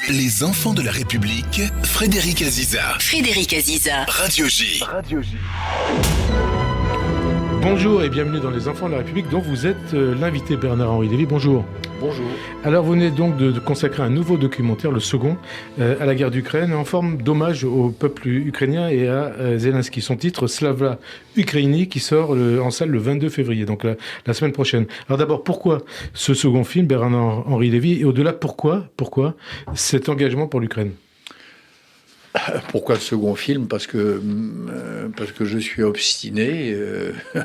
Les enfants de la République, Frédéric Aziza. Frédéric Aziza. Radio J. Bonjour et bienvenue dans Les Enfants de la République, dont vous êtes l'invité Bernard-Henri Lévy. Bonjour. Bonjour. Alors vous venez donc de consacrer un nouveau documentaire, le second, à la guerre d'Ukraine, en forme d'hommage au peuple ukrainien et à Zelensky. Son titre, Slava Ukraini, qui sort en salle le 22 février, donc la semaine prochaine. Alors d'abord, pourquoi ce second film, Bernard-Henri Lévy, et au-delà, pourquoi cet engagement pour l'Ukraine ? Pourquoi le second film ? Parce que je suis obstiné,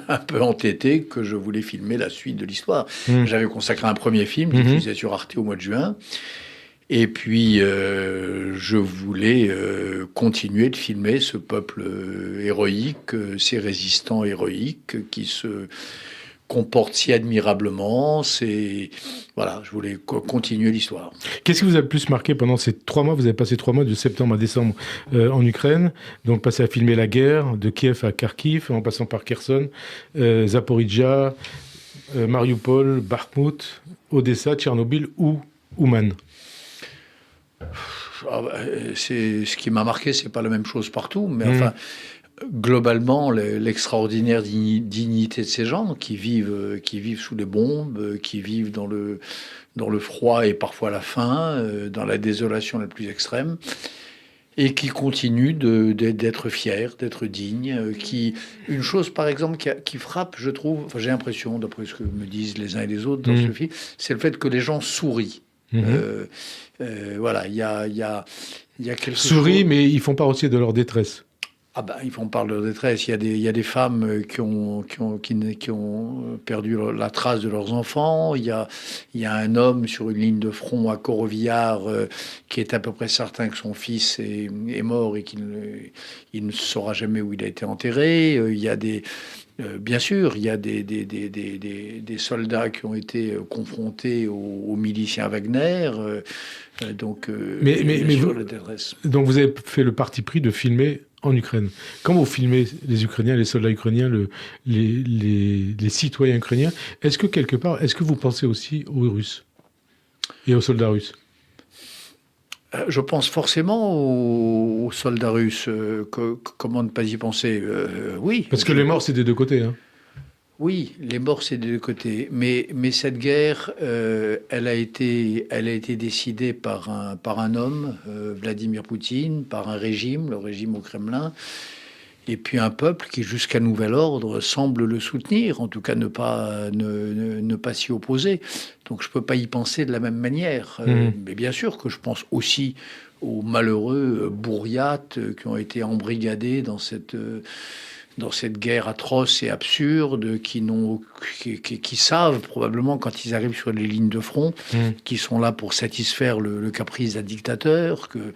un peu entêté, que je voulais filmer la suite de l'histoire. J'avais consacré un premier film, diffusé sur Arte au mois de juin. Et puis, je voulais continuer de filmer ce peuple héroïque, ces résistants héroïques qui se comportent si admirablement. Voilà, je voulais continuer l'histoire. Qu'est-ce qui vous a le plus marqué pendant ces 3 mois ? Vous avez passé 3 mois de septembre à décembre en Ukraine, donc passé à filmer la guerre de Kiev à Kharkiv, en passant par Kherson, Zaporizhzhia, Mariupol, Bakhmout, Odessa, Tchernobyl ou Ouman. Ce qui m'a marqué, c'est pas la même chose partout, mais enfin, globalement, l'extraordinaire dignité de ces gens qui vivent sous les bombes, qui vivent dans le froid et parfois la faim, dans la désolation la plus extrême, et qui continuent d'être fiers, d'être dignes. Une chose, par exemple, qui frappe, je trouve, enfin, j'ai l'impression, d'après ce que me disent les uns et les autres dans ce film, c'est le fait que les gens sourient. Voilà, il y a quelque Sourient, chose... mais ils font part aussi de leur détresse. Ah ben, ils font part de leur détresse. Il y a des femmes qui ont perdu la trace de leurs enfants. Il y a un homme sur une ligne de front à Koroviar qui est à peu près certain que son fils est mort et il ne saura jamais où il a été enterré. Il y a bien sûr, il y a des soldats qui ont été confrontés aux miliciens Wagner. Donc vous avez fait le parti pris de filmer en Ukraine. Quand vous filmez les Ukrainiens, les soldats ukrainiens, les citoyens ukrainiens, est-ce que vous pensez aussi aux Russes et aux soldats russes ? Je pense forcément aux soldats russes. Comment ne pas y penser ? Oui. Parce que les morts, c'est des deux côtés. Hein. Oui, les morts, c'est des deux côtés. Mais cette guerre, elle a été décidée par un homme, Vladimir Poutine, par un régime, le régime au Kremlin, et puis un peuple qui, jusqu'à nouvel ordre, semble le soutenir, en tout cas ne pas s'y opposer. Donc je ne peux pas y penser de la même manière. Mais bien sûr que je pense aussi aux malheureux bourriates qui ont été embrigadés dans cette guerre atroce et absurde, qui savent probablement quand ils arrivent sur les lignes de front, qui sont là pour satisfaire le caprice d'un dictateur, que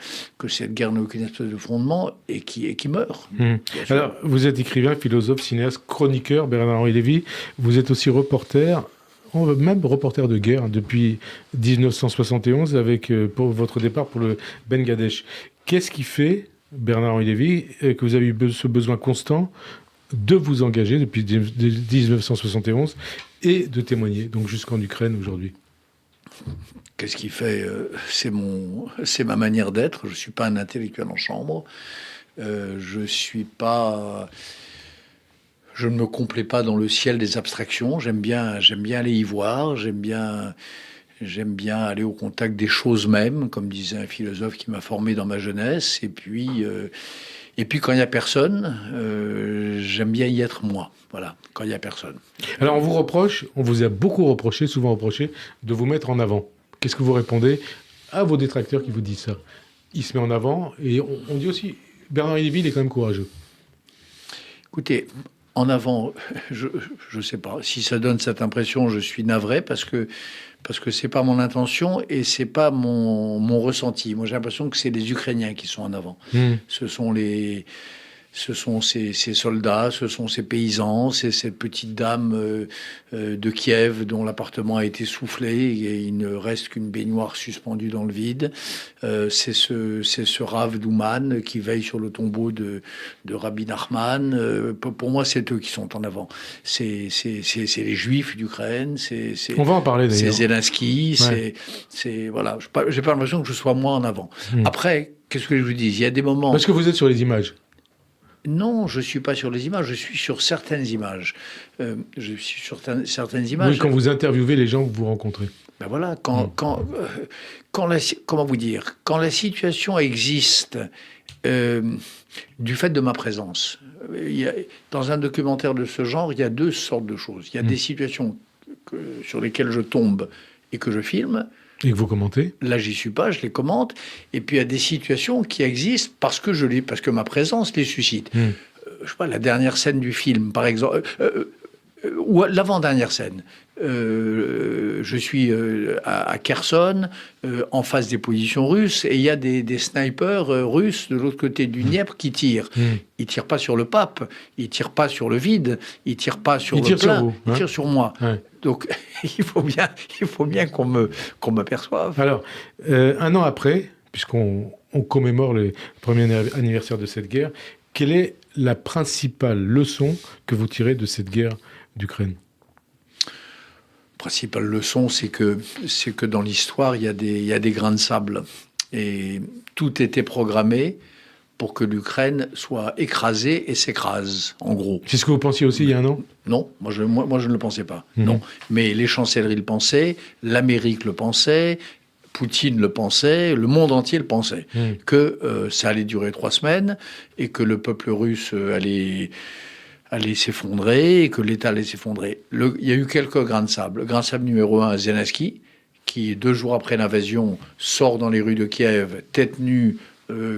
cette guerre n'a aucune espèce de fondement et qui meurent. Alors, vous êtes écrivain, philosophe, cinéaste, chroniqueur, Bernard-Henri Lévy. Vous êtes aussi reporter, même reporter de guerre, depuis 1971, pour votre départ pour le Bangladesh. Qu'est-ce qui fait, Bernard-Henri Lévy, que vous avez eu ce besoin constant de vous engager depuis 1971 et de témoigner, donc jusqu'en Ukraine aujourd'hui ? Qu'est-ce qui fait ? C'est ma manière d'être. Je ne suis pas un intellectuel en chambre. Je ne me complais pas dans le ciel des abstractions. J'aime bien aller y voir. J'aime bien aller au contact des choses mêmes, comme disait un philosophe qui m'a formé dans ma jeunesse. Et puis quand il n'y a personne, j'aime bien y être moi. Voilà, quand il n'y a personne. Alors on vous a souvent reproché, de vous mettre en avant. Qu'est-ce que vous répondez à vos détracteurs qui vous disent ça ? Il se met en avant, et on dit aussi, Bernard Lévy, il est quand même courageux. Écoutez, en avant, je ne sais pas. Si ça donne cette impression, je suis navré parce que c'est pas mon intention et c'est pas mon ressenti. Moi, j'ai l'impression que c'est les Ukrainiens qui sont en avant. Ce sont Ce sont ces soldats, ce sont ces paysans, c'est cette petite dame de Kiev dont l'appartement a été soufflé et il ne reste qu'une baignoire suspendue dans le vide. C'est ce Rav Douman qui veille sur le tombeau de Rabbi Nachman. Pour moi, c'est eux qui sont en avant. C'est les Juifs d'Ukraine. On va en parler d'ailleurs. C'est Zelensky. Ouais. Voilà. J'ai pas l'impression que je sois moi en avant. Après, qu'est-ce que je vous dis? Il y a des moments. Est-ce que vous êtes sur les images? Non, je ne suis pas sur les images, je suis sur certaines images. Je suis sur certaines images. Oui, quand vous interviewez les gens que vous rencontrez. Ben voilà, comment vous dire, quand la situation existe du fait de ma présence, dans un documentaire de ce genre, il y a deux sortes de choses. Il y a des situations sur lesquelles je tombe et que je filme. Et que vous commentez? Là, j'y suis pas, je les commente. Et puis, il y a des situations qui existent parce que ma présence les suscite. Je sais pas, la dernière scène du film, par exemple, ou l'avant-dernière scène. Je suis à Kherson, en face des positions russes, et il y a des snipers russes de l'autre côté du Dniepr qui tirent. Ils tirent pas sur le pape, ils tirent pas sur le vide, ils tirent pas sur le plein, sur vous, ils tirent sur moi. Ouais. Donc, il faut bien qu'on m'aperçoive. Alors, un an après, puisqu'on commémore le premier anniversaire de cette guerre, quelle est la principale leçon que vous tirez de cette guerre d'Ukraine? Principale leçon, c'est que dans l'histoire, il y a des grains de sable. Et tout était programmé pour que l'Ukraine soit écrasée et s'écrase, en gros. C'est ce que vous pensiez aussi il y a un an? Non, moi je ne le pensais pas. Non. Mais les chancelleries le pensaient, l'Amérique le pensait, Poutine le pensait, le monde entier le pensait. Que ça allait durer 3 semaines et que le peuple russe allait s'effondrer et que l'État allait s'effondrer. Il y a eu quelques grains de sable. Grain de sable numéro 1, Zelensky, qui 2 jours après l'invasion sort dans les rues de Kiev, tête nue,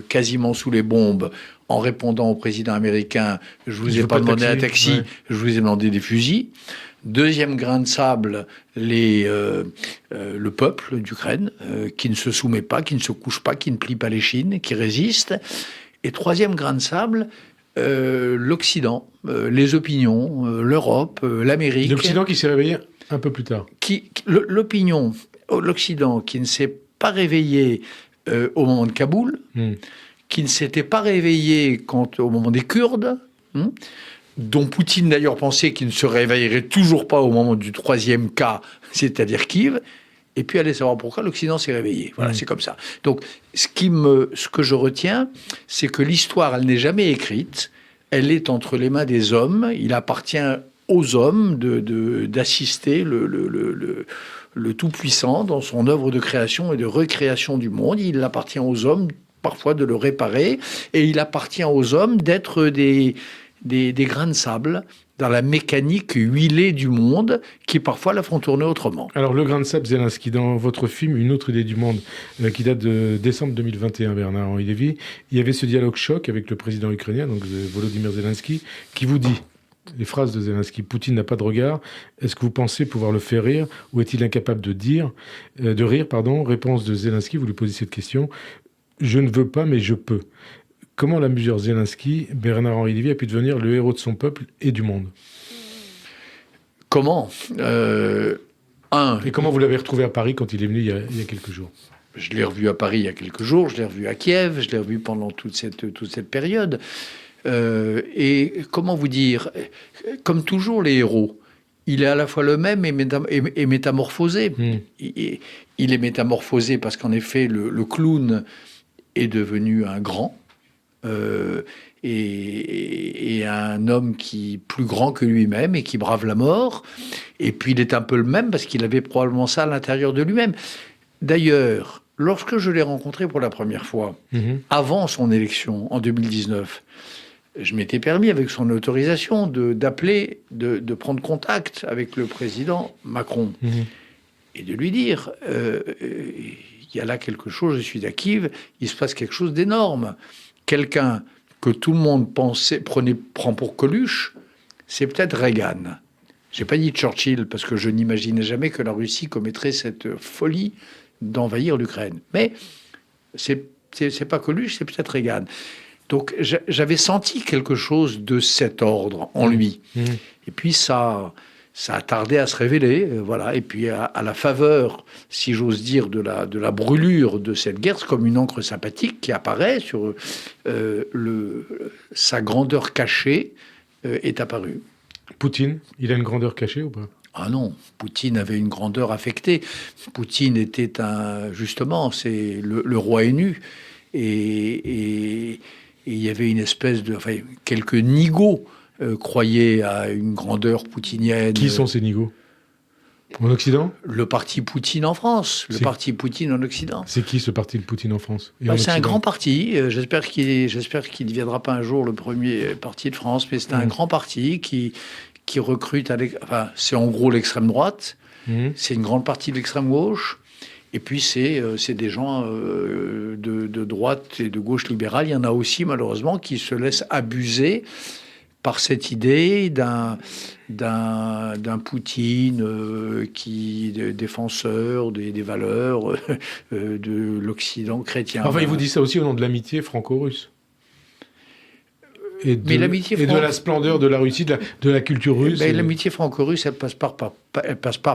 quasiment sous les bombes, en répondant au président américain « Je vous ai pas demandé un taxi, je vous ai demandé des fusils ». Deuxième grain de sable, le peuple d'Ukraine, qui ne se soumet pas, qui ne se couche pas, qui ne plie pas les chines, qui résiste. Et troisième grain de sable, l'Occident, les opinions, l'Europe, l'Amérique. L'Occident qui s'est réveillé un peu plus tard. L'opinion, l'Occident qui ne s'est pas réveillé au moment de Kaboul, qui ne s'était pas réveillé au moment des Kurdes, dont Poutine d'ailleurs pensait qu'il ne se réveillerait toujours pas au moment du 3e cas, c'est-à-dire Kiev. Et puis, allez savoir pourquoi l'Occident s'est réveillé. Voilà, c'est comme ça. Donc, ce que je retiens, c'est que l'histoire, elle n'est jamais écrite. Elle est entre les mains des hommes. Il appartient aux hommes d'assister le Tout-Puissant dans son œuvre de création et de recréation du monde. Il appartient aux hommes, parfois, de le réparer. Et il appartient aux hommes d'être des grains de sable dans la mécanique huilée du monde, qui parfois la font tourner autrement. Alors, le grain de sable, Zelensky, dans votre film Une autre idée du monde, qui date de décembre 2021, Bernard-Henri Lévy, il y avait ce dialogue choc avec le président ukrainien, donc Volodymyr Zelensky, qui vous dit, les phrases de Zelensky, Poutine n'a pas de regard, est-ce que vous pensez pouvoir le faire rire, ou est-il incapable de rire, Réponse de Zelensky, vous lui posez cette question, je ne veux pas, mais je peux. Comment l'amuseur Zelensky, Bernard-Henri Lévy, a pu devenir le héros de son peuple et du monde? Comment Et comment vous l'avez retrouvé à Paris quand il est venu il y a quelques jours? Je l'ai revu à Paris il y a quelques jours, je l'ai revu à Kiev, je l'ai revu pendant toute cette période. Et comment vous dire, comme toujours les héros, il est à la fois le même et métamorphosé. Il est métamorphosé parce qu'en effet, le clown est devenu un grand. Et un homme qui plus grand que lui-même et qui brave la mort. Et puis il est un peu le même parce qu'il avait probablement ça à l'intérieur de lui-même. D'ailleurs, lorsque je l'ai rencontré pour la première fois, avant son élection en 2019, je m'étais permis, avec son autorisation, d'appeler, de prendre contact avec le président Macron et de lui dire il y a là quelque chose, je suis à Kiev, il se passe quelque chose d'énorme. Quelqu'un que tout le monde prend pour Coluche, c'est peut-être Reagan. J'ai pas dit Churchill parce que je n'imaginais jamais que la Russie commettrait cette folie d'envahir l'Ukraine. Mais c'est pas Coluche, c'est peut-être Reagan. Donc j'avais senti quelque chose de cet ordre en lui. Et puis ça a tardé à se révéler, voilà. Et puis à la faveur, si j'ose dire, de la brûlure de cette guerre, c'est comme une encre sympathique qui apparaît sur sa grandeur cachée est apparue. Poutine, il a une grandeur cachée ou pas? Ah non, Poutine avait une grandeur affectée. Poutine était justement, c'est le roi est nu. Et il y avait une espèce quelques nigauds croyaient à une grandeur poutinienne. Qui sont ces nigauds? En Occident? Le parti Poutine en France, le parti Poutine en Occident. C'est qui ce parti de Poutine en France? C'est un grand parti. J'espère qu'il ne deviendra pas un jour le premier parti de France, mais c'est un grand parti qui recrute. C'est en gros l'extrême droite. C'est une grande partie de l'extrême gauche. Et puis, c'est des gens de droite et de gauche libérale. Il y en a aussi, malheureusement, qui se laissent abuser par cette idée d'un Poutine défenseur des valeurs de l'Occident chrétien. Enfin, il vous dit ça aussi au nom de l'amitié franco-russe. Et de la splendeur de la Russie, de la culture russe. L'amitié franco-russe, elle passe pas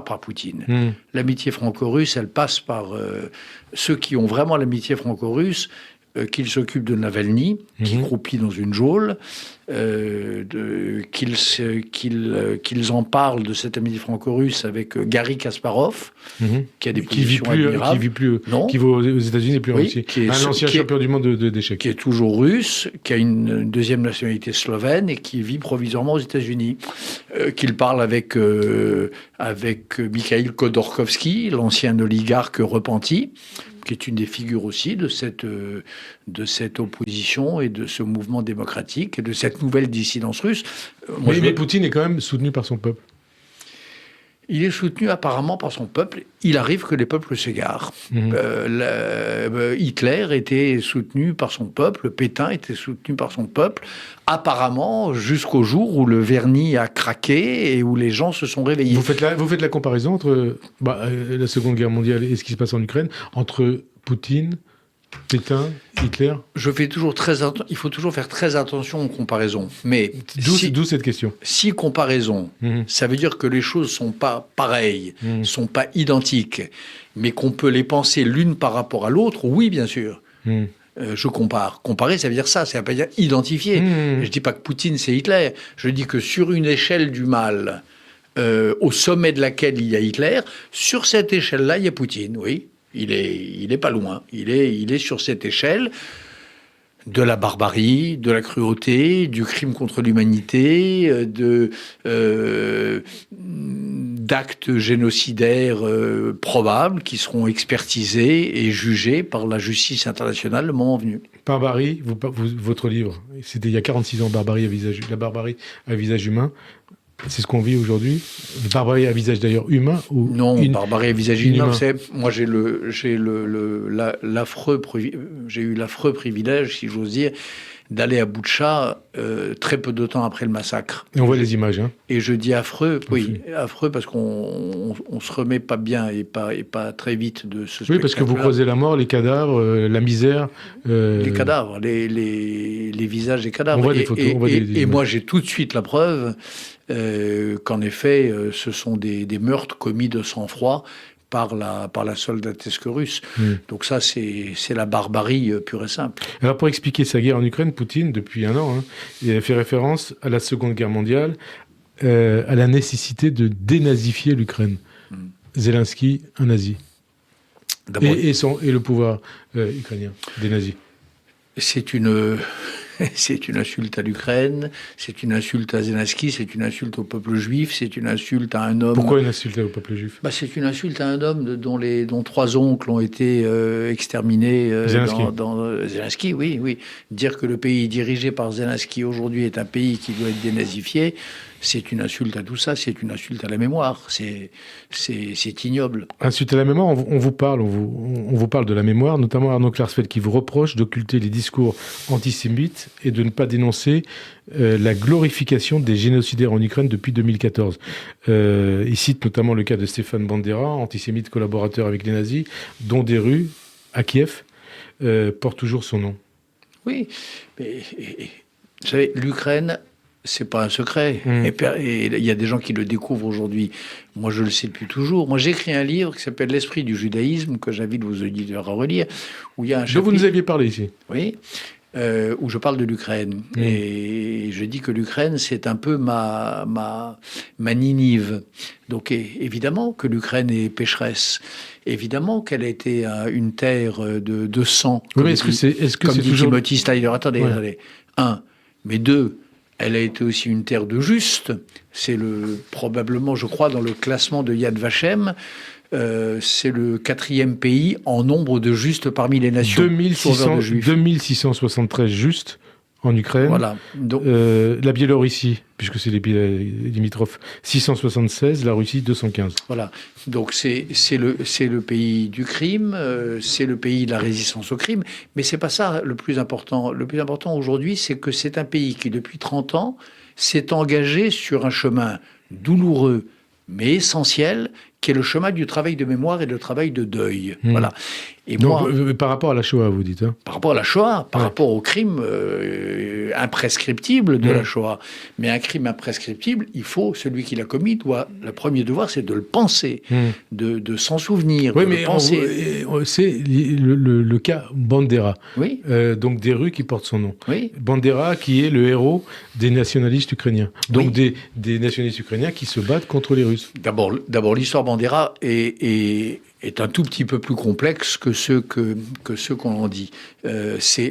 par Poutine. L'amitié franco-russe, elle passe par ceux qui ont vraiment l'amitié franco-russe, qu'ils s'occupent de Navalny, qui croupit dans une geôle, qu'ils en parlent de cette amitié franco-russe avec Garry Kasparov, qui a des positions admirables. Qui vit aux États-Unis et plus en Russie. Un ancien champion du monde d'échecs. Qui est toujours russe, qui a une deuxième nationalité slovène et qui vit provisoirement aux États-Unis. Qu'il parle avec Mikhail Khodorkovsky, l'ancien oligarque repenti, qui est une des figures aussi de cette opposition et de ce mouvement démocratique et de cette nouvelle dissidence russe. Mais Poutine est quand même soutenu par son peuple. Il est soutenu apparemment par son peuple. Il arrive que les peuples s'égarent. Hitler était soutenu par son peuple, Pétain était soutenu par son peuple, apparemment jusqu'au jour où le vernis a craqué et où les gens se sont réveillés. Vous faites la comparaison entre la Seconde Guerre mondiale et ce qui se passe en Ukraine, entre Poutine, Pétain, Hitler? Il faut toujours faire très attention aux comparaisons. Mais d'où cette question. Si comparaison, ça veut dire que les choses sont pas pareilles, sont pas identiques, mais qu'on peut les penser l'une par rapport à l'autre, oui, bien sûr. Je compare. Comparer, ça veut dire ça veut pas dire identifier. Je dis pas que Poutine, c'est Hitler. Je dis que sur une échelle du mal, au sommet de laquelle il y a Hitler, sur cette échelle-là, il y a Poutine, oui. Il est pas loin. Il est sur cette échelle de la barbarie, de la cruauté, du crime contre l'humanité, d'actes génocidaires probables qui seront expertisés et jugés par la justice internationale le moment venu. Barbarie, votre livre, c'était il y a 46 ans, la barbarie à visage humain. C'est ce qu'on vit aujourd'hui. Barbarie à visage d'ailleurs humain ou barbarie à visage inhumain. Moi, j'ai eu l'affreux privilège, si j'ose dire, d'aller à Boutcha très peu de temps après le massacre. Et on voit les images. Et je dis affreux, affreux parce qu'on se remet pas bien et pas très vite de ce spectacle. Oui, parce que vous croisez la mort, les cadavres, la misère. Les cadavres, les visages des cadavres. On voit des photos, et moi, j'ai tout de suite la preuve qu'en effet, ce sont des meurtres commis de sang-froid par la soldatesque russe. Donc ça, c'est la barbarie pure et simple. Alors pour expliquer sa guerre en Ukraine, Poutine, depuis un an, il a fait référence à la Seconde Guerre mondiale, à la nécessité de dénazifier l'Ukraine. Zelensky, un nazi. Et le pouvoir ukrainien, des nazis. C'est une insulte à l'Ukraine, c'est une insulte à Zelensky, c'est une insulte au peuple juif, c'est une insulte à un homme... Pourquoi une insulte au peuple juif ? C'est une insulte à un homme dont 3 oncles ont été exterminés dans Zelensky, oui. Dire que le pays dirigé par Zelensky aujourd'hui est un pays qui doit être dénazifié, c'est une insulte à tout ça, c'est une insulte à la mémoire, c'est ignoble. Insulte à la mémoire, on vous parle de la mémoire, notamment Arnaud Klarsfeld qui vous reproche d'occulter les discours antisémites et de ne pas dénoncer la glorification des génocidaires en Ukraine depuis 2014. Il cite notamment le cas de Stéphane Bandera, antisémite collaborateur avec les nazis, dont des rues à Kiev portent toujours son nom. Oui, mais vous savez, l'Ukraine, c'est pas un secret. Et il y a des gens qui le découvrent aujourd'hui. Moi, je le sais depuis toujours. Moi, j'ai écrit un livre qui s'appelle L'esprit du judaïsme, que j'invite vos auditeurs à relire, où il y a un chapitre... Dont vous nous aviez parlé ici. Oui, où je parle de l'Ukraine. Et je dis que l'Ukraine, c'est un peu ma Ninive. Donc, évidemment que l'Ukraine est pécheresse. Évidemment qu'elle a été une terre de sang. Oui, mais est-ce que c'est toujours... Timothy Snyder. Attendez. Un. Mais deux, elle a été aussi une terre de justes. C'est probablement, je crois, dans le classement de Yad Vashem, c'est le 4e pays en nombre de justes parmi les nations. 2673 justes en Ukraine. Voilà. Donc, la Biélorussie, puisque c'est les pays limitrophes, 676, la Russie 215. Voilà. Donc c'est le pays du crime, c'est le pays de la résistance au crime, mais c'est pas ça le plus important. Le plus important aujourd'hui, c'est que c'est un pays qui, depuis 30 ans, s'est engagé sur un chemin douloureux, mais essentiel, qui est le chemin du travail de mémoire et le travail de deuil. Voilà. Et donc, par rapport à la Shoah, vous dites, hein ? Par rapport à la Shoah, par rapport au crime imprescriptible de la Shoah. Mais un crime imprescriptible, celui qui l'a commis le premier devoir, c'est de le penser, de s'en souvenir, oui, de mais le penser. C'est le cas Bandera, oui. Donc des rues qui portent son nom. Oui. Bandera qui est le héros des nationalistes ukrainiens, donc des nationalistes ukrainiens qui se battent contre les Russes. D'abord l'histoire Bandera est un tout petit peu plus complexe que ceux qu'on en dit.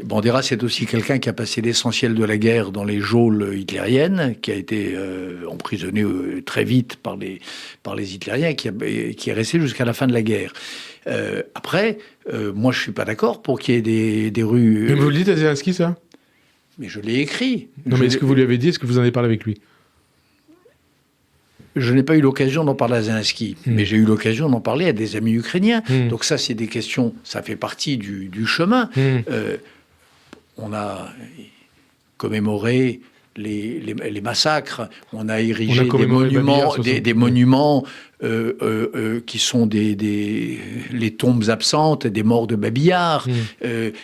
Bandera, c'est aussi quelqu'un qui a passé l'essentiel de la guerre dans les geôles hitlériennes, qui a été emprisonné très vite par les hitlériens, qui est resté jusqu'à la fin de la guerre. Après, moi, je suis pas d'accord pour qu'il y ait des rues... Mais vous le dites à Zelensky, ça ? Mais je l'ai écrit. Non, mais est-ce que vous lui avez dit, est-ce que vous en avez parlé avec lui ? Je n'ai pas eu l'occasion d'en parler à Zelensky, mais j'ai eu l'occasion d'en parler à des amis ukrainiens. Donc ça, c'est des questions, ça fait partie du chemin. On a commémoré les massacres, on a érigé des monuments qui sont les tombes absentes des morts de Babillard.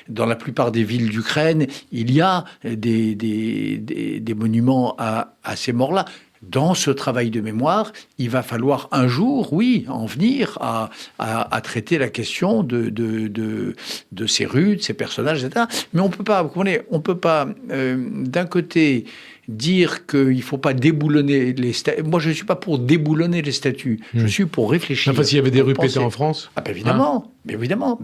Dans la plupart des villes d'Ukraine, il y a des monuments à ces morts-là. Dans ce travail de mémoire, il va falloir un jour, en venir à traiter la question de ces rues, de ces personnages, etc. Mais on peut pas, d'un côté, dire qu'il ne faut pas déboulonner les statues. Moi, je ne suis pas pour déboulonner les statues. Je suis pour réfléchir. Enfin, s'il y avait des rues pétées en France. Ah, ben évidemment. Mais évidemment.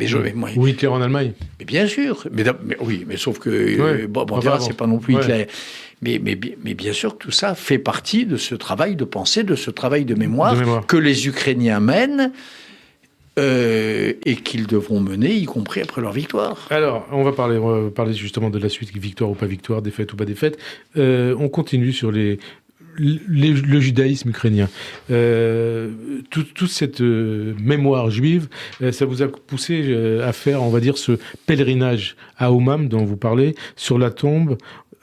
Ou Hitler en Allemagne. Mais bien sûr. Mais sauf que Bandera, c'est pas non plus Hitler. Mais bien sûr que tout ça fait partie de ce travail de pensée, de ce travail de mémoire que les Ukrainiens mènent et qu'ils devront mener, y compris après leur victoire. Alors, on va parler justement de la suite, victoire ou pas victoire, défaite ou pas défaite. On continue sur le judaïsme ukrainien. Toute cette mémoire juive, ça vous a poussé à faire, on va dire, ce pèlerinage à Ouman dont vous parlez, sur la tombe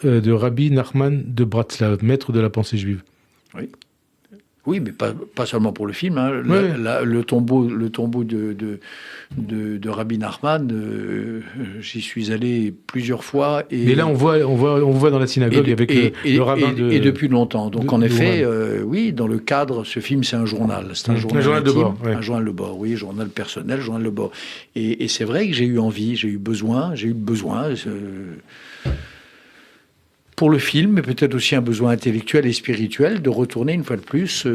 de Rabbi Nachman de Bratslav, maître de la pensée juive. Oui, mais pas seulement pour le film. Hein. Le tombeau de Rabbi Nachman, j'y suis allé plusieurs fois. Mais là, on voit dans la synagogue avec le rabbin et depuis longtemps. Donc, en effet, dans le cadre, ce film, c'est un journal. C'est un journal intime, de bord. Un journal de bord, journal personnel, journal de bord. Et c'est vrai que j'ai eu envie, j'ai eu besoin pour le film, mais peut-être aussi un besoin intellectuel et spirituel de retourner une fois de plus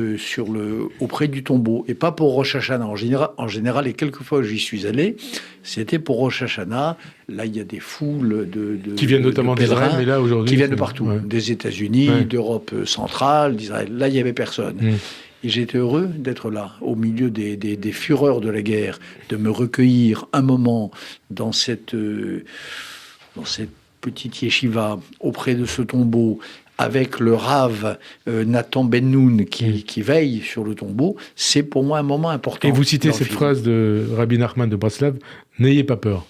auprès du tombeau. Et pas pour Rosh Hashanah. En général, et quelques fois où j'y suis allé, c'était pour Rosh Hashanah. Là, il y a des foules qui viennent notamment d'Israël, mais là, aujourd'hui... Qui viennent de partout. Des États-Unis, d'Europe centrale, d'Israël. Là, il n'y avait personne. Et j'étais heureux d'être là, au milieu des fureurs de la guerre, de me recueillir un moment dans cette petite yeshiva, auprès de ce tombeau, avec le Rav Nathan Ben-Noun qui veille sur le tombeau, c'est pour moi un moment important. Et vous citez cette phrase de Rabbi Nachman de Bratslav, « N'ayez pas peur ».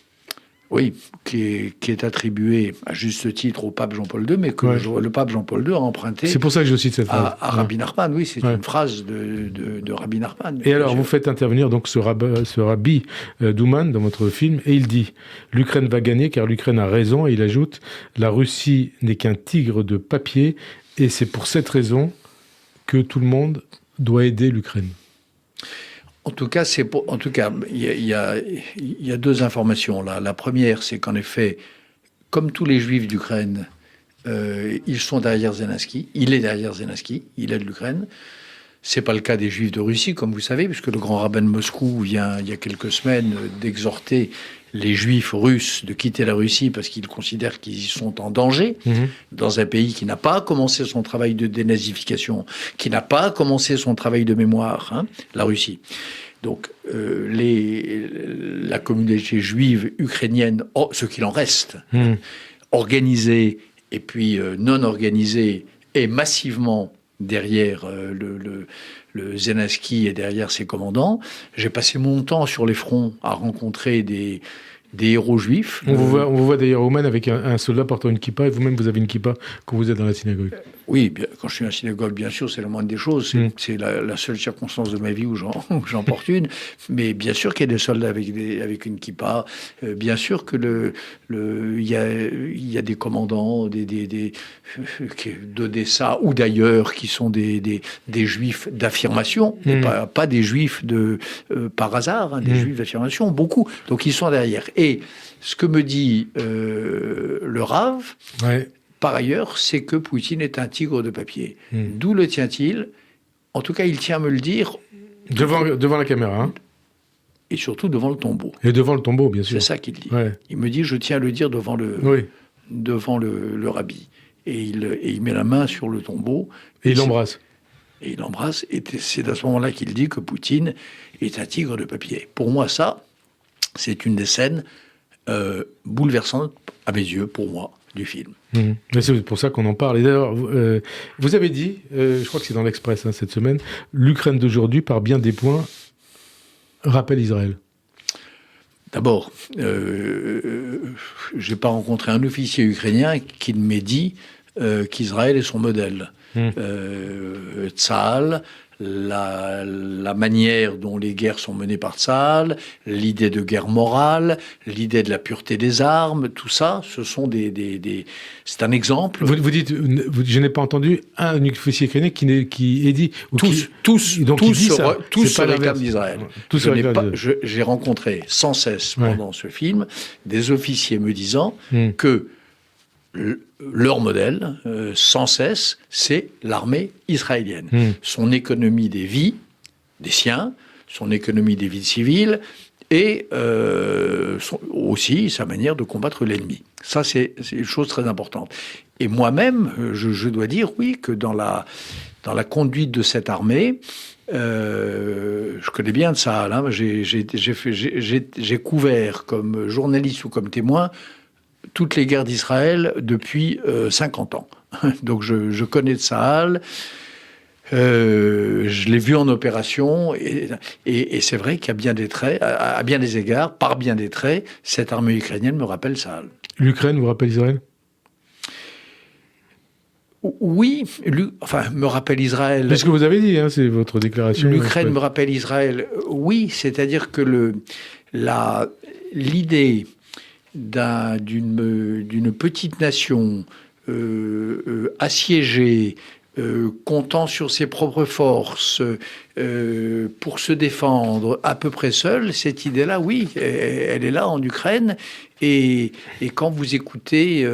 Oui, qui est attribué à juste titre au pape Jean-Paul II, mais que le pape Jean-Paul II a emprunté. C'est pour ça que je cite cette phrase. À Rabbi Nachman, oui, c'est une phrase de Rabbi Nachman. Et alors, vous faites intervenir donc ce rabbi Douman dans votre film, et il dit « L'Ukraine va gagner car l'Ukraine a raison », et il ajoute « La Russie n'est qu'un tigre de papier, et c'est pour cette raison que tout le monde doit aider l'Ukraine ». En tout cas, il y a deux informations là. La première, c'est qu'en effet, comme tous les Juifs d'Ukraine, ils sont derrière Zelensky. Il est derrière Zelensky. Il aide l'Ukraine. C'est pas le cas des Juifs de Russie, comme vous savez, puisque le grand rabbin de Moscou vient, il y a quelques semaines, d'exhorter les Juifs russes de quitter la Russie parce qu'ils considèrent qu'ils y sont en danger, dans un pays qui n'a pas commencé son travail de dénazification, qui n'a pas commencé son travail de mémoire, la Russie. Donc, la communauté juive ukrainienne, ce qu'il en reste, organisée et puis non organisée, est massivement derrière le Zelensky et derrière ses commandants. J'ai passé mon temps sur les fronts à rencontrer des héros juifs. On vous voit d'ailleurs, Ouman, avec un soldat portant une kippa, et vous-même, vous avez une kippa quand vous êtes dans la synagogue. Oui, quand je suis à la synagogue, bien sûr, c'est la moindre des choses. C'est la seule circonstance de ma vie où j'en porte une. Mais bien sûr qu'il y a des soldats avec une kippa. Bien sûr que il y a des commandants d'Odessa ou d'ailleurs qui sont des juifs d'affirmation, et pas des juifs par hasard, des juifs d'affirmation, beaucoup. Donc ils sont derrière. Et ce que me dit le Rav, par ailleurs, c'est que Poutine est un tigre de papier. D'où le tient-il? En tout cas, il tient à me le dire. Devant la caméra. Et surtout devant le tombeau. Et devant le tombeau, bien sûr. C'est ça qu'il dit. Il me dit, je tiens à le dire devant le rabbi. Et il met la main sur le tombeau. Et il l'embrasse. Et il l'embrasse. Et c'est à ce moment-là qu'il dit que Poutine est un tigre de papier. Pour moi, ça, c'est une des scènes bouleversantes, à mes yeux, pour moi, du film. Mais c'est pour ça qu'on en parle. Et d'ailleurs, vous avez dit, je crois que c'est dans l'Express cette semaine, l'Ukraine d'aujourd'hui, par bien des points, rappelle Israël. D'abord, je n'ai pas rencontré un officier ukrainien qui ne m'ait dit qu'Israël est son modèle. Tsahal, la manière dont les guerres sont menées par Tsahal, l'idée de guerre morale, l'idée de la pureté des armes, tout ça, ce sont c'est un exemple. Vous dites, je n'ai pas entendu un officier ukrainien qui ait dit... Tous se réclament réclament d'Israël. J'ai rencontré sans cesse pendant ce film des officiers me disant que leur modèle, sans cesse, c'est l'armée israélienne. Son économie des vies, des siens, son économie des vies civiles, et aussi sa manière de combattre l'ennemi. Ça, c'est une chose très importante. Et moi-même, je dois dire, oui, que dans la conduite de cette armée, je connais bien ça. J'ai couvert comme journaliste ou comme témoin toutes les guerres d'Israël depuis 50 ans. Donc je connais Tsahal, je l'ai vu en opération, et c'est vrai qu'à bien des traits, à bien des égards, par bien des traits, cette armée ukrainienne me rappelle Tsahal. L'Ukraine vous rappelle Israël? Oui, me rappelle Israël. C'est ce que vous avez dit, c'est votre déclaration. L'Ukraine me rappelle Israël, oui, c'est-à-dire que l'idée d'une petite nation assiégée, comptant sur ses propres forces pour se défendre à peu près seule, cette idée-là, oui, elle est là en Ukraine. Et quand vous écoutez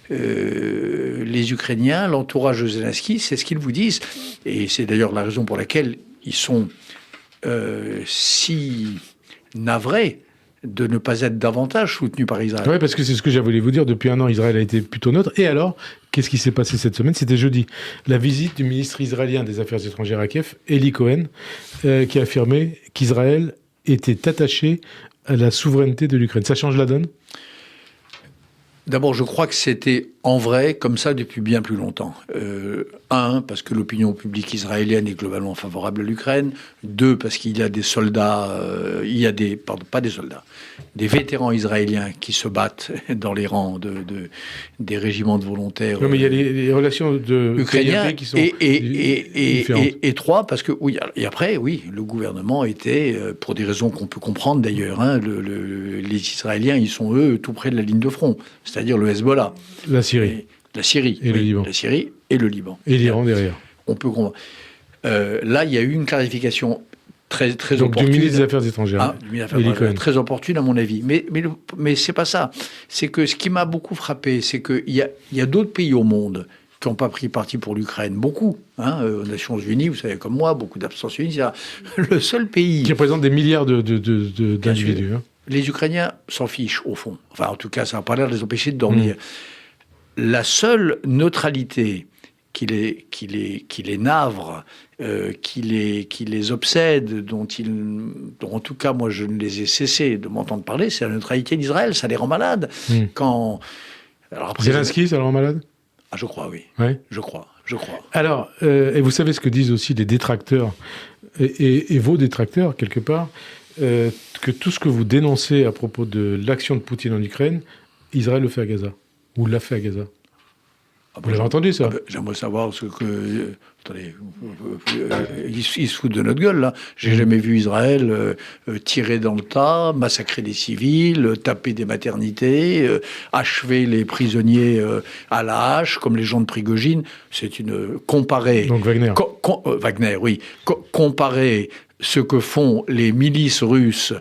les Ukrainiens, l'entourage de Zelensky, c'est ce qu'ils vous disent. Et c'est d'ailleurs la raison pour laquelle ils sont si navrés de ne pas être davantage soutenu par Israël. Oui, parce que c'est ce que j'avais voulu vous dire. Depuis un an, Israël a été plutôt neutre. Et alors, qu'est-ce qui s'est passé cette semaine? C'était jeudi. La visite du ministre israélien des Affaires étrangères à Kiev, Eli Cohen, qui a affirmé qu'Israël était attaché à la souveraineté de l'Ukraine. Ça change la donne? D'abord, je crois que c'était en vrai comme ça depuis bien plus longtemps. Parce que l'opinion publique israélienne est globalement favorable à l'Ukraine. 2, parce qu'il y a des soldats, des vétérans israéliens qui se battent dans les rangs des régiments de volontaires. Non, mais il y a les relations ukrainiens qui sont différentes. Et 3, parce que et après, le gouvernement était, pour des raisons qu'on peut comprendre d'ailleurs, les Israéliens, ils sont eux tout près de la ligne de front, c'est-à-dire le Hezbollah. La Syrie. Et le Liban. La Syrie et le Liban. Et l'Iran derrière. On peut comprendre. Là, il y a eu une clarification très Donc, opportune. du ministre des Affaires étrangères. Du ministre des Affaires étrangères, très opportune à mon avis. Mais c'est pas ça. C'est que ce qui m'a beaucoup frappé, c'est qu'il y a d'autres pays au monde qui n'ont pas pris parti pour l'Ukraine. Beaucoup. Aux Nations Unies, vous savez comme moi, beaucoup d'abstentionnistes. Le seul pays... Qui représente des milliards d'individus. Les Ukrainiens s'en fichent, au fond. Enfin, en tout cas, ça n'a pas l'air de les empêcher de dormir. La seule neutralité qui les navre, qui les obsède, dont en tout cas, moi, je ne les ai cessé de m'entendre parler, c'est la neutralité d'Israël. Ça les rend malades. Zelensky, ça le rend malade ? Je crois, oui. Ouais. Je crois. Alors, et vous savez ce que disent aussi les détracteurs, et vos détracteurs, quelque part, que tout ce que vous dénoncez à propos de l'action de Poutine en Ukraine, Israël le fait à Gaza, ou l'a fait à Gaza. Vous l'avez entendu, ça ? J'aimerais savoir ce que... Attendez, ils se foutent de notre gueule, là. J'ai jamais vu Israël tirer dans le tas, massacrer des civils, taper des maternités, achever les prisonniers à la hache, comme les gens de Prigojine. C'est une... Comparer... Donc Wagner. Wagner, oui. Comparer ce que font les milices russes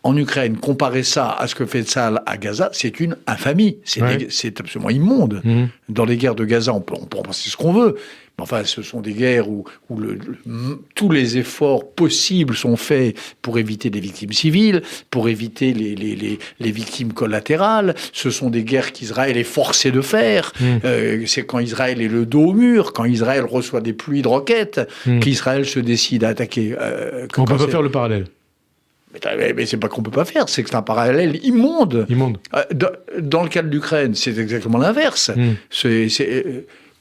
en Ukraine, comparer ça à ce que fait Tsahal à Gaza, c'est une infamie. C'est absolument immonde. Dans les guerres de Gaza, on peut en penser ce qu'on veut. Mais enfin, ce sont des guerres où tous les efforts possibles sont faits pour éviter des victimes civiles, pour éviter les victimes collatérales. Ce sont des guerres qu'Israël est forcé de faire. C'est quand Israël est le dos au mur, quand Israël reçoit des pluies de roquettes, qu'Israël se décide à attaquer. On ne peut pas faire le parallèle. Mais c'est pas qu'on peut pas faire, c'est que c'est un parallèle immonde. Dans le cas de l'Ukraine, c'est exactement l'inverse.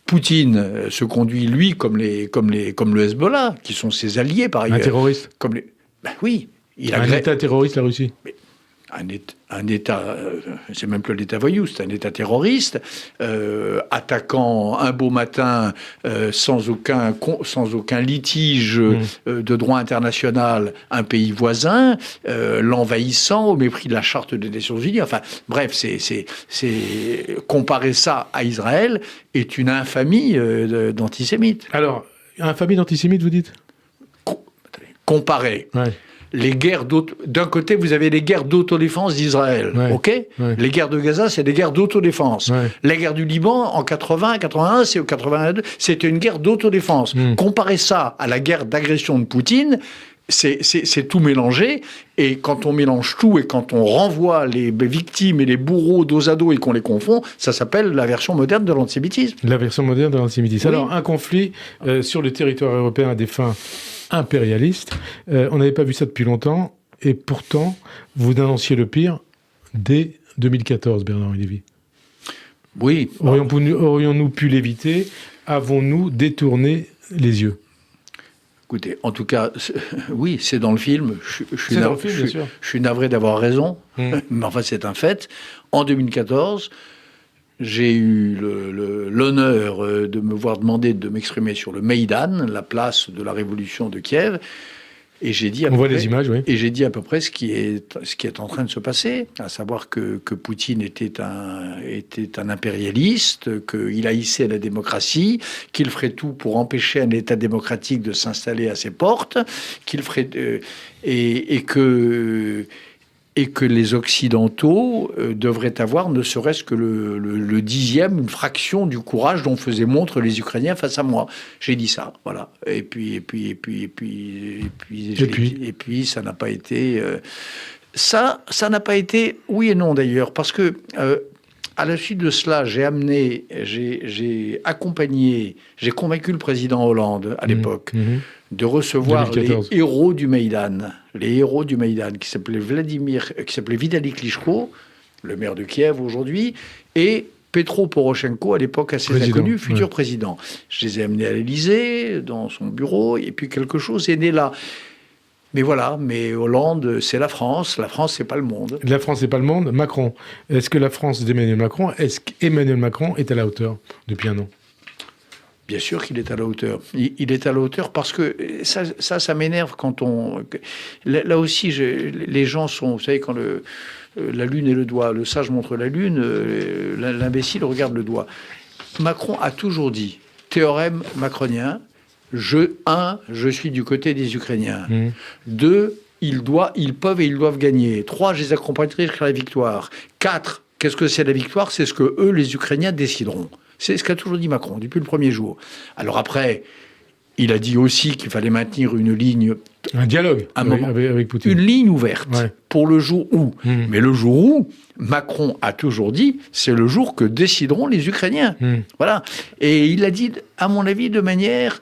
Poutine se conduit, lui, comme le Hezbollah, qui sont ses alliés, par ailleurs. Un terroriste. Oui. Un État terroriste, la Russie. Un État, c'est même plus l'État voyou, c'est un État terroriste, attaquant un beau matin sans aucun litige de droit international un pays voisin, l'envahissant au mépris de la Charte des Nations Unies. Enfin, bref, c'est comparer ça à Israël est une infamie d'antisémite. Alors, infamie d'antisémite, vous dites ? Comparer. Ouais. Les guerres d'un côté, vous avez les guerres d'autodéfense d'Israël, Les guerres de Gaza, c'est des guerres d'autodéfense. La guerre du Liban, en 80, 81, c'est au 82, c'était une guerre d'autodéfense. Comparez ça à la guerre d'agression de Poutine, c'est tout mélangé. Et quand on mélange tout et quand on renvoie les victimes et les bourreaux dos à dos et qu'on les confond, ça s'appelle la version moderne de l'antisémitisme. La version moderne de l'antisémitisme. Oui. Alors, un conflit sur le territoire européen à des fins impérialistes. On n'avait pas vu ça depuis longtemps. Et pourtant, vous dénonciez le pire dès 2014, Bernard-Henri Lévy. Oui. Aurions-nous pu l'éviter ? Avons-nous détourné les yeux ? Écoutez, en tout cas, oui, c'est dans le film. Je suis navré d'avoir raison, mais enfin, c'est un fait. En 2014, j'ai eu l'honneur de me voir demander de m'exprimer sur le Maïdan, la place de la révolution de Kiev. Et j'ai dit les images, oui. Et j'ai dit à peu près ce qui est en train de se passer, à savoir que Poutine était un impérialiste, qu'il haïssait la démocratie, qu'il ferait tout pour empêcher un État démocratique de s'installer à ses portes, qu'il ferait et que les Occidentaux devraient avoir ne serait-ce que le dixième, une fraction du courage dont faisaient montre les Ukrainiens face à moi. J'ai dit ça, voilà. Et puis, ça n'a pas été... Ça n'a pas été, oui et non d'ailleurs, parce que à la suite de cela, j'ai convaincu le président Hollande à l'époque de recevoir 2014. Les héros du Maïdan, qui s'appelaient Vitali Klitschko le maire de Kiev aujourd'hui, et Petro Poroshenko, à l'époque assez inconnu, futur président. Je les ai amenés à l'Élysée, dans son bureau, et puis quelque chose est né là. Mais voilà, mais Hollande, c'est la France, c'est pas le monde. La France, c'est pas le monde. Macron, est-ce que la France d'Emmanuel Macron, est-ce qu'Emmanuel Macron est à la hauteur depuis un an ? Bien sûr qu'il est à la hauteur. Il est à la hauteur parce que ça m'énerve quand on... Là aussi, les gens sont... Vous savez, quand la lune et le doigt, le sage montre la lune, l'imbécile regarde le doigt. Macron a toujours dit, théorème macronien, je suis du côté des Ukrainiens. 2, ils peuvent et ils doivent gagner. 3, je les accompagnerai jusqu'à la victoire. 4, qu'est-ce que c'est la victoire ? C'est ce que eux, les Ukrainiens, décideront. C'est ce qu'a toujours dit Macron depuis le premier jour. Alors après, il a dit aussi qu'il fallait maintenir une ligne... Un dialogue avec Poutine. Une ligne ouverte pour le jour où. Mais le jour où, Macron a toujours dit, c'est le jour que décideront les Ukrainiens. Voilà. Et il l'a dit, à mon avis, de manière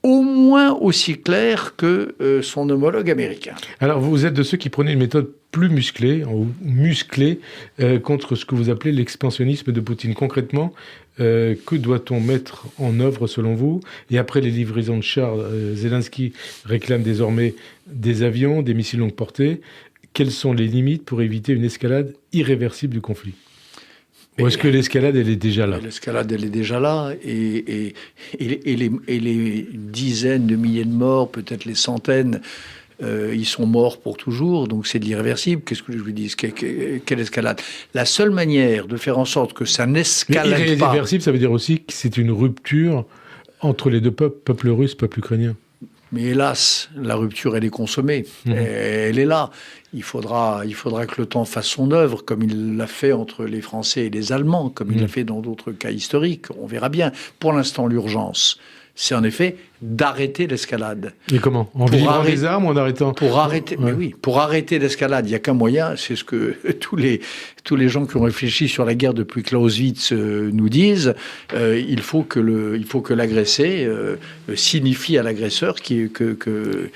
au moins aussi claire que son homologue américain. Alors, vous êtes de ceux qui prenaient une méthode plus musclée contre ce que vous appelez l'expansionnisme de Poutine. Concrètement, que doit-on mettre en œuvre selon vous ? Et après les livraisons de chars, Zelensky réclame désormais des avions, des missiles longue portée. Quelles sont les limites pour éviter une escalade irréversible du conflit ? Ou est-ce que l'escalade, elle est déjà là ? L'escalade, elle est déjà là. Et les dizaines de milliers de morts, peut-être les centaines, ils sont morts pour toujours. Donc c'est de l'irréversible. Qu'est-ce que je vous dis ? Quelle escalade ? La seule manière de faire en sorte que ça n'escalade pas... Irréversible, ça veut dire aussi que c'est une rupture entre les deux peuples, peuple russe, peuple ukrainien. Mais hélas, la rupture, elle est consommée. Elle est là. Il faudra que le temps fasse son œuvre, comme il l'a fait entre les Français et les Allemands, comme il l'a fait dans d'autres cas historiques. On verra bien. Pour l'instant, l'urgence, c'est en effet d'arrêter l'escalade. Et comment ? En livrant des armes ou en arrêtant ? Pour arrêter, mais oui, pour arrêter l'escalade, il n'y a qu'un moyen, c'est ce que tous les gens qui ont réfléchi sur la guerre depuis Clausewitz nous disent. Il faut que l'agressé signifie à l'agresseur que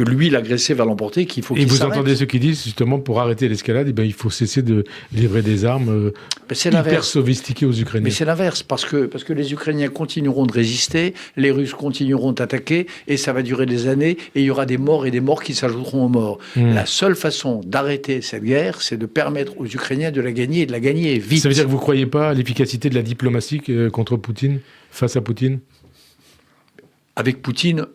lui, l'agressé, va l'emporter, qu'il faut qu'il s'arrête. Et vous entendez ceux qui disent, justement, pour arrêter l'escalade, il faut cesser de livrer des armes hyper sophistiquées aux Ukrainiens. Mais c'est l'inverse, parce que les Ukrainiens continueront de résister, les Russes continueront d'attaquer, et ça va durer des années, et il y aura des morts et des morts qui s'ajouteront aux morts. La seule façon d'arrêter cette guerre, c'est de permettre aux Ukrainiens de la gagner, et de la gagner vite. Ça veut dire que vous ne croyez pas à l'efficacité de la diplomatie contre Poutine, face à Poutine ? Avec Poutine,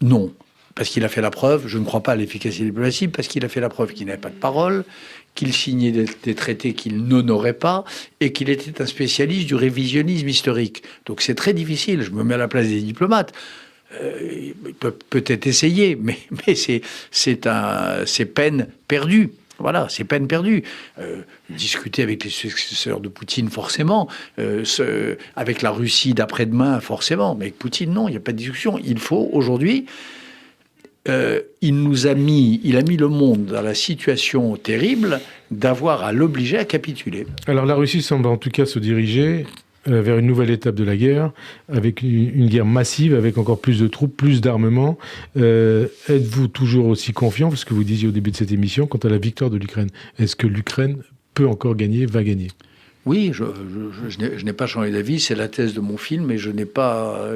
non. Parce qu'il a fait la preuve, je ne crois pas à l'efficacité diplomatique, parce qu'il a fait la preuve qu'il n'avait pas de parole, qu'il signait des traités qu'il n'honorait pas, et qu'il était un spécialiste du révisionnisme historique. Donc c'est très difficile, je me mets à la place des diplomates. Il peut peut-être essayer, mais c'est peine perdue. Voilà, c'est peine perdue. Discuter avec les successeurs de Poutine, forcément. Avec la Russie d'après-demain, forcément. Mais avec Poutine, non, il n'y a pas de discussion. Il faut, aujourd'hui... il a mis le monde dans la situation terrible d'avoir à l'obliger à capituler. Alors la Russie semble en tout cas se diriger vers une nouvelle étape de la guerre, avec une guerre massive, avec encore plus de troupes, plus d'armement. Êtes-vous toujours aussi confiant, parce que vous disiez au début de cette émission, quant à la victoire de l'Ukraine ? Est-ce que l'Ukraine peut encore gagner, va gagner ? Oui, je n'ai pas changé d'avis, c'est la thèse de mon film, et je n'ai pas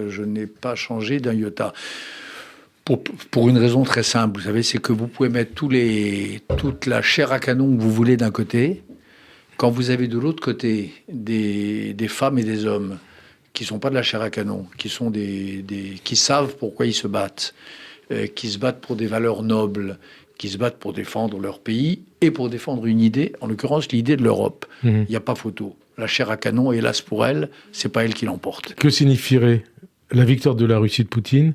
changé d'un iota. Pour une raison très simple, vous savez, c'est que vous pouvez mettre toute la chair à canon que vous voulez d'un côté, quand vous avez de l'autre côté des femmes et des hommes qui sont pas de la chair à canon, qui savent pourquoi ils se battent, qui se battent pour des valeurs nobles, qui se battent pour défendre leur pays et pour défendre une idée, en l'occurrence l'idée de l'Europe. Il n'y a pas photo. La chair à canon, hélas pour elle, c'est pas elle qui l'emporte. Que signifierait la victoire de la Russie de Poutine ?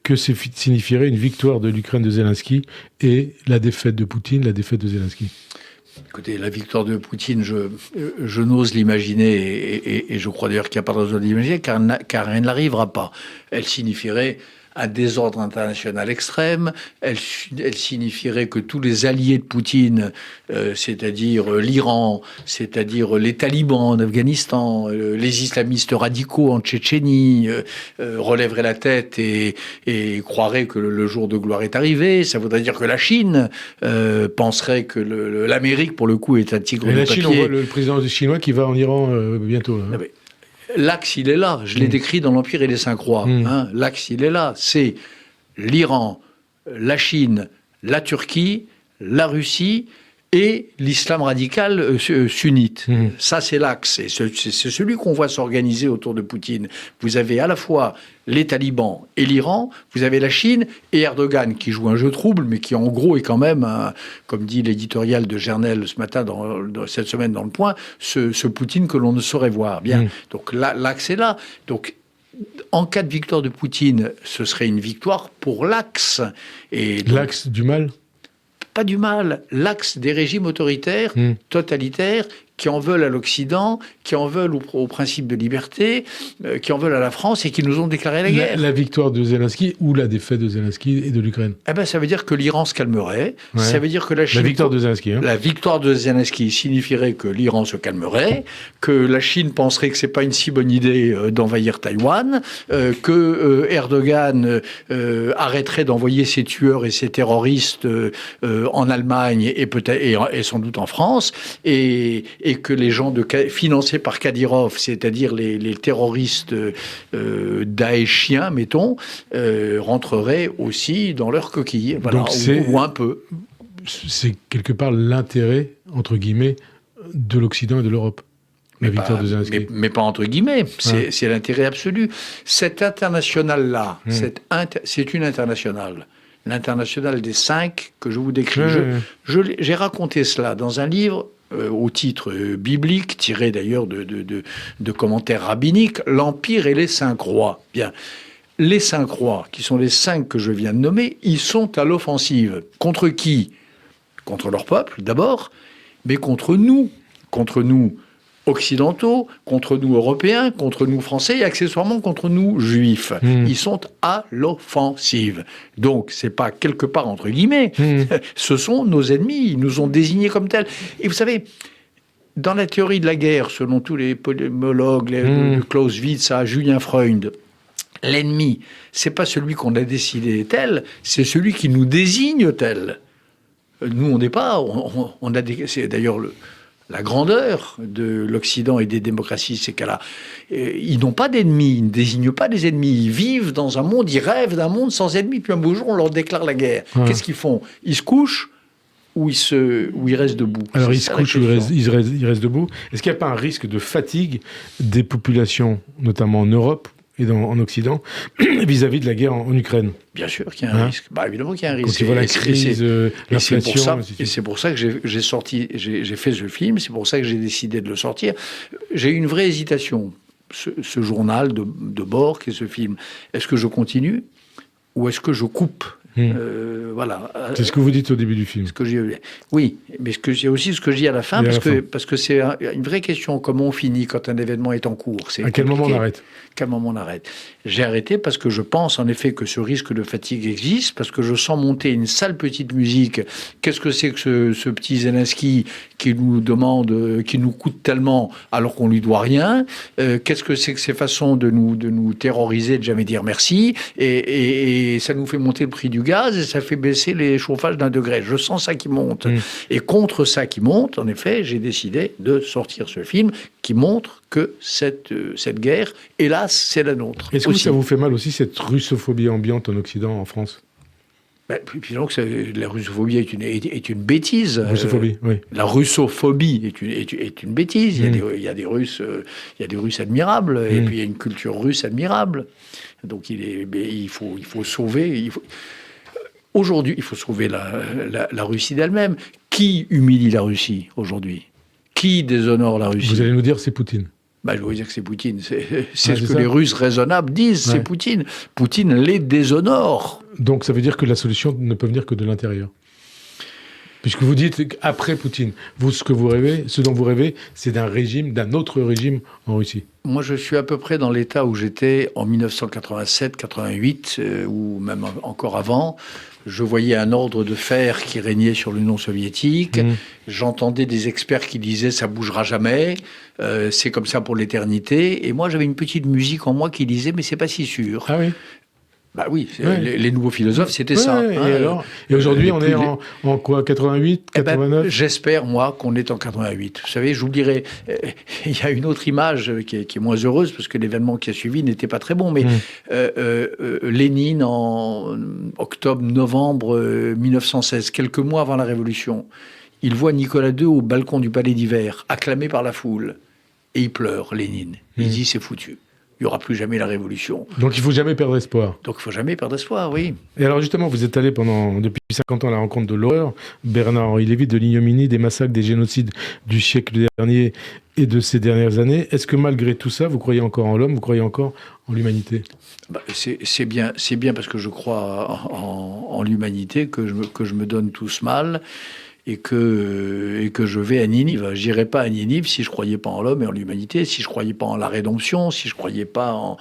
Que signifierait une victoire de l'Ukraine de Zelensky et la défaite de Poutine, la défaite de Zelensky ? Écoutez, la victoire de Poutine, je n'ose l'imaginer, et je crois d'ailleurs qu'il n'y a pas de raison de l'imaginer, car elle n'arrivera pas. Elle signifierait un désordre international extrême. Elle signifierait que tous les alliés de Poutine, c'est-à-dire l'Iran, c'est-à-dire les talibans en Afghanistan, les islamistes radicaux en Tchétchénie, relèveraient la tête et croiraient que le jour de gloire est arrivé. Ça voudrait dire que la Chine penserait que l'Amérique, pour le coup, est un tigre de papier. Et la Chine, on voit le président chinois qui va en Iran bientôt. Hein. L'axe, il est là. Je l'ai décrit dans l'Empire et les Cinq Rois. Hein. L'axe, il est là. C'est l'Iran, la Chine, la Turquie, la Russie et l'islam radical sunnite. Ça, c'est l'axe. Et c'est celui qu'on voit s'organiser autour de Poutine. Vous avez à la fois les talibans et l'Iran, vous avez la Chine et Erdogan, qui joue un jeu trouble, mais qui, en gros, est quand même, comme dit l'éditorial de Gernel ce matin, cette semaine dans Le Point, ce Poutine que l'on ne saurait voir. Bien. Donc là, l'axe est là. Donc, en cas de victoire de Poutine, ce serait une victoire pour l'axe. Et donc, l'axe du mal ? Pas du mal, l'axe des régimes autoritaires, totalitaires, qui en veulent à l'Occident, qui en veulent au principe de liberté, qui en veulent à la France et qui nous ont déclaré la guerre. La victoire de Zelensky ou la défaite de Zelensky et de l'Ukraine. Eh ben, ça veut dire que l'Iran se calmerait. Ouais. Ça veut dire que la Chine... La victoire de Zelensky. Hein. La victoire de Zelensky signifierait que l'Iran se calmerait, que la Chine penserait que c'est pas une si bonne idée d'envahir Taïwan, que Erdogan arrêterait d'envoyer ses tueurs et ses terroristes en Allemagne et sans doute en France, et que les gens financés par Kadyrov, c'est-à-dire les terroristes daéchiens, mettons, rentreraient aussi dans leur coquille, voilà, ou un peu. C'est quelque part l'intérêt, entre guillemets, de l'Occident et de l'Europe. La victoire de Zelensky. Mais pas entre guillemets, c'est l'intérêt absolu. Cette internationale-là, c'est une internationale. L'internationale des 5 que je vous décris. J'ai raconté cela dans un livre au titre biblique, tiré d'ailleurs de commentaires rabbiniques, l'Empire et les 5 rois. Bien, les 5 rois, qui sont les 5 que je viens de nommer, ils sont à l'offensive. Contre qui ? Contre leur peuple, d'abord, mais contre nous occidentaux, contre nous européens, contre nous français et accessoirement contre nous juifs. Ils sont à l'offensive. Donc, c'est pas quelque part entre guillemets, ce sont nos ennemis, ils nous ont désignés comme tels. Et vous savez, dans la théorie de la guerre, selon tous les polémologues, de Clausewitz à Julien Freund, l'ennemi, c'est pas celui qu'on a décidé tel, c'est celui qui nous désigne tel. Nous, on n'est pas... c'est d'ailleurs la grandeur de l'Occident et des démocraties, c'est ils n'ont pas d'ennemis, ils ne désignent pas des ennemis. Ils vivent dans un monde, ils rêvent d'un monde sans ennemis, puis un beau jour, on leur déclare la guerre. Qu'est-ce qu'ils font ? Ils se couchent ou ils restent debout ? Alors, ils se couchent ou ils restent debout. Est-ce qu'il n'y a pas un risque de fatigue des populations, notamment en Europe et en Occident, vis-à-vis de la guerre en Ukraine ? Bien sûr qu'il y a un risque. Bah, évidemment qu'il y a un risque. Quand tu vois la crise, l'inflation... Et c'est pour ça que j'ai fait ce film, c'est pour ça que j'ai décidé de le sortir. J'ai eu une vraie hésitation, ce journal de bord qui est ce film. Est-ce que je continue ou est-ce que je coupe ? Voilà. C'est ce que vous dites au début du film. Oui, mais c'est aussi ce que je dis à la fin, parce que c'est une vraie question. Comment on finit quand un événement est en cours ? À quel moment on arrête ? Quel moment on arrête ? J'ai arrêté parce que je pense en effet que ce risque de fatigue existe, parce que je sens monter une sale petite musique. Qu'est-ce que c'est que ce petit Zelensky qui nous demande, qui nous coûte tellement alors qu'on lui doit rien ? Qu'est-ce que c'est que ces façons de nous terroriser, de jamais dire merci ? Et ça nous fait monter le prix du gaz et ça fait baisser les chauffages d'1 degré. Je sens ça qui monte. Et contre ça qui monte, en effet, j'ai décidé de sortir ce film qui montre que cette guerre, hélas, c'est la nôtre. Est-ce que ça vous fait mal aussi, cette russophobie ambiante en Occident, en France ? Puis donc, la russophobie est une bêtise. Russophobie, oui. La russophobie est une bêtise. Il y a des Russes admirables, et puis il y a une culture russe admirable. Donc il faut sauver... Aujourd'hui, il faut sauver la Russie d'elle-même. Qui humilie la Russie aujourd'hui ? Qui déshonore la Russie ? Vous allez nous dire c'est Poutine. Je vais vous dire que c'est Poutine. C'est ce que les Russes raisonnables disent, c'est Poutine. Poutine les déshonore. Donc ça veut dire que la solution ne peut venir que de l'intérieur ? Puisque vous dites après Poutine, vous, ce dont vous rêvez, c'est d'un autre régime en Russie. Moi, je suis à peu près dans l'état où j'étais en 1987-88, ou même encore avant. Je voyais un ordre de fer qui régnait sur l'Union soviétique. J'entendais des experts qui disaient « ça bougera jamais, c'est comme ça pour l'éternité ». Et moi, j'avais une petite musique en moi qui disait « mais c'est pas si sûr ». Ah oui. Bah oui, les nouveaux philosophes, c'était ça. Et aujourd'hui, on est en quoi, 88, 89 j'espère, moi, qu'on est en 88. Vous savez, j'oublierai, il y a une autre image qui est moins heureuse, parce que l'événement qui a suivi n'était pas très bon, mais Lénine, en octobre-novembre 1916, quelques mois avant la Révolution, il voit Nicolas II au balcon du Palais d'Hiver, acclamé par la foule, et il pleure, Lénine. Il dit, c'est foutu. Il n'y aura plus jamais la révolution. Donc il ne faut jamais perdre espoir. Donc il ne faut jamais perdre espoir, oui. Et alors justement, vous êtes allé depuis 50 ans à la rencontre de l'horreur, Bernard-Henri Lévy, de l'ignominie, des massacres, des génocides du siècle dernier et de ces dernières années. Est-ce que malgré tout ça, vous croyez encore en l'homme, vous croyez encore en l'humanité ? C'est bien parce que je crois en l'humanité que je me donne tout ce mal. Et que je vais à Ninive. J'irais pas à Ninive si je croyais pas en l'homme et en l'humanité, si je croyais pas en la rédemption, si je croyais pas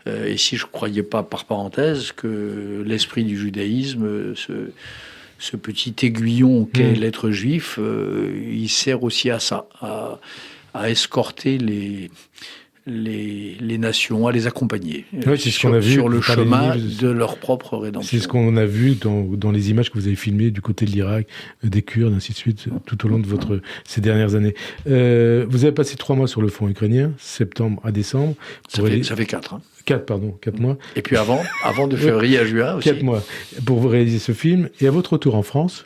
et si je croyais pas, par parenthèse, que l'esprit du judaïsme, ce petit aiguillon qu'est l'être juif, il sert aussi à ça, à escorter les nations, à les accompagner c'est ce qu'on a vu sur le chemin de leur propre rédemption. C'est ce qu'on a vu dans les images que vous avez filmées du côté de l'Irak, des Kurdes, ainsi de suite, tout au long de ces dernières années. Vous avez passé 3 mois sur le front ukrainien, septembre à décembre. Ça fait 4. Hein. 4 mois. Et puis avant de février à juin aussi. 4 mois pour vous réaliser ce film. Et à votre retour en France,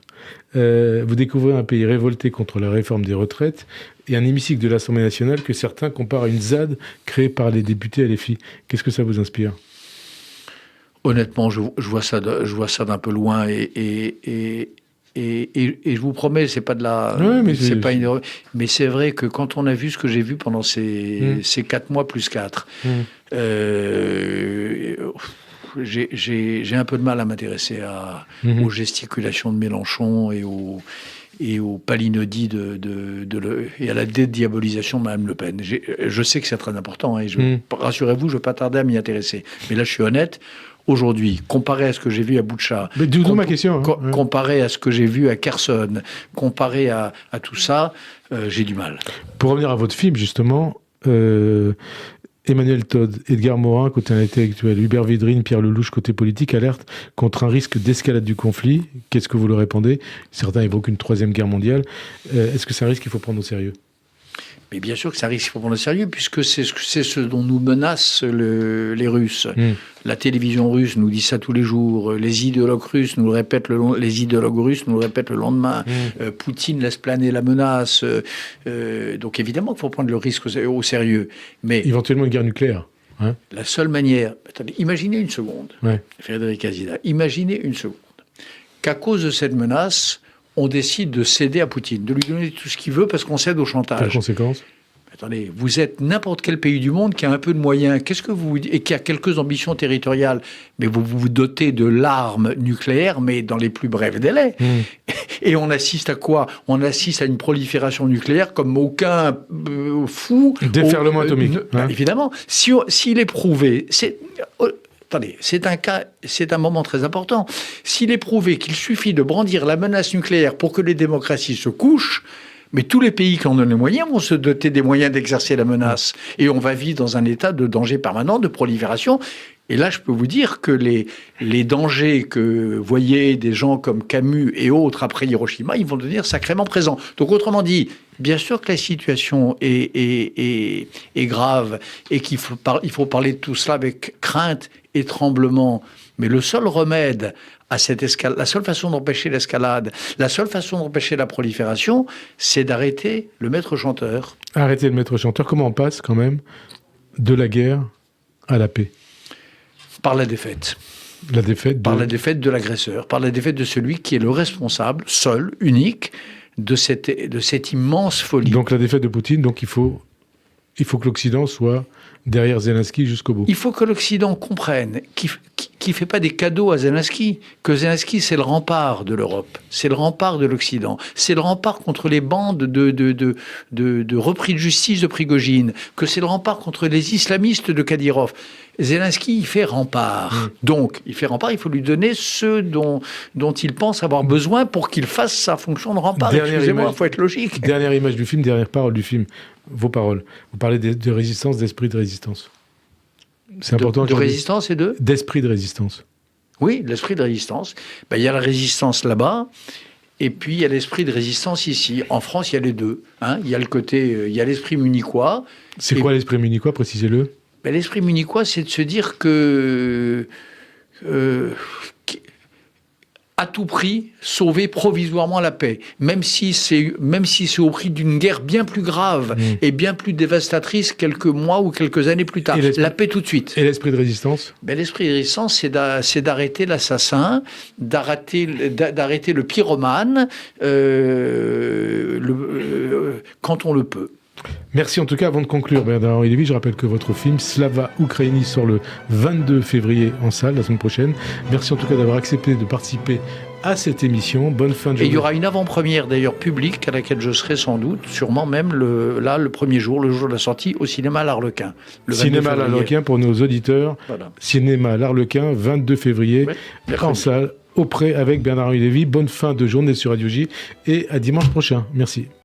vous découvrez un pays révolté contre la réforme des retraites et un hémicycle de l'Assemblée nationale que certains comparent à une ZAD créée par les députés LFI. Qu'est-ce que ça vous inspire ? Honnêtement, je vois ça d'un peu loin et je vous promets, c'est pas de la, c'est pas une, mais c'est vrai que quand on a vu ce que j'ai vu pendant ces 4 mois plus 4, j'ai un peu de mal à m'intéresser aux gesticulations de Mélenchon et aux palinodies et à la dédiabolisation de Mme Le Pen. Je sais que c'est très important, et rassurez-vous, je ne vais pas tarder à m'y intéresser. Mais là, je suis honnête. Aujourd'hui, comparé à ce que j'ai vu à Boutcha, ma question, comparé à ce que j'ai vu à Kherson, comparé à tout ça, j'ai du mal. Pour revenir à votre film, justement, Emmanuel Todd, Edgar Morin, côté intellectuel, Hubert Védrine, Pierre Lelouch, côté politique, alerte contre un risque d'escalade du conflit. Qu'est-ce que vous leur répondez ? Certains évoquent une 3e guerre mondiale. Est-ce que c'est un risque qu'il faut prendre au sérieux ? Mais bien sûr que c'est un risque qu'il faut prendre au sérieux, puisque c'est ce dont nous menacent les Russes. La télévision russe nous dit ça tous les jours. Les idéologues russes nous le répètent le lendemain. Poutine laisse planer la menace. Donc évidemment qu'il faut prendre le risque au sérieux. Mais éventuellement une guerre nucléaire. La seule manière... Attendez, imaginez une seconde, Frédéric Azida, imaginez une seconde, qu'à cause de cette menace, on décide de céder à Poutine, de lui donner tout ce qu'il veut parce qu'on cède au chantage. Quelles conséquences ? Attendez, vous êtes n'importe quel pays du monde qui a un peu de moyens, et qui a quelques ambitions territoriales, mais vous vous dotez de l'arme nucléaire, mais dans les plus brefs délais. Et on assiste à quoi ? On assiste à une prolifération nucléaire comme aucun fou... Déferlement atomique. Évidemment. S'il est prouvé... Attendez, c'est un moment très important. S'il est prouvé qu'il suffit de brandir la menace nucléaire pour que les démocraties se couchent, mais tous les pays qui en ont les moyens vont se doter des moyens d'exercer la menace. Et on va vivre dans un état de danger permanent, de prolifération. Et là, je peux vous dire que les dangers que voyaient des gens comme Camus et autres après Hiroshima, ils vont devenir sacrément présents. Donc, autrement dit, bien sûr que la situation est grave et qu'il faut parler de tout cela avec crainte et tremblement. Mais le seul remède à cette escalade, la seule façon d'empêcher l'escalade, la seule façon d'empêcher la prolifération, c'est d'arrêter le maître chanteur. Arrêter le maître chanteur. Comment on passe quand même de la guerre à la paix ? Par la défaite. Par la défaite de l'agresseur, par la défaite de celui qui est le responsable, seul, unique, de cette immense folie. Donc la défaite de Poutine, donc il faut que l'Occident soit derrière Zelensky jusqu'au bout. Il faut que l'Occident comprenne qu'il fait pas des cadeaux à Zelensky, que Zelensky, c'est le rempart de l'Europe, c'est le rempart de l'Occident, c'est le rempart contre les bandes de repris de justice de Prigojine, que c'est le rempart contre les islamistes de Kadyrov. Zelensky, il fait rempart. Donc, il fait rempart, il faut lui donner ce dont il pense avoir besoin pour qu'il fasse sa fonction de rempart. Excusez-moi, il faut être logique. Dernière image du film, dernière parole du film, vos paroles. Vous parlez de résistance, d'esprit de résistance. C'est important. De résistance et de d'esprit de résistance. Oui, l'esprit de résistance. Ben, il y a la résistance là-bas, et puis il y a l'esprit de résistance ici. En France, il y a les deux. Hein. Il y a le côté, il y a l'esprit munichois. C'est quoi l'esprit munichois, précisez-le? Ben, l'esprit munichois, c'est de se dire que à tout prix, sauver provisoirement la paix, même si c'est au prix d'une guerre bien plus grave et bien plus dévastatrice quelques mois ou quelques années plus tard. La paix tout de suite. Et l'esprit de résistance? Ben, l'esprit de résistance, c'est d'arrêter l'assassin, d'arrêter le pyromane quand on le peut. Merci en tout cas. Avant de conclure, Bernard-Henri Lévy, je rappelle que votre film Slava Ukraini sort le 22 février en salle, la semaine prochaine. Merci en tout cas d'avoir accepté de participer à cette émission. Bonne fin de journée. Et il y aura une avant-première d'ailleurs publique à laquelle je serai sans doute, sûrement même le premier jour, le jour de la sortie, au cinéma L'Arlequin. Cinéma L'Arlequin pour nos auditeurs. Voilà. Cinéma L'Arlequin, 22 février, en salle, auprès avec Bernard-Henri Lévy. Bonne fin de journée sur Radio J et à dimanche prochain. Merci.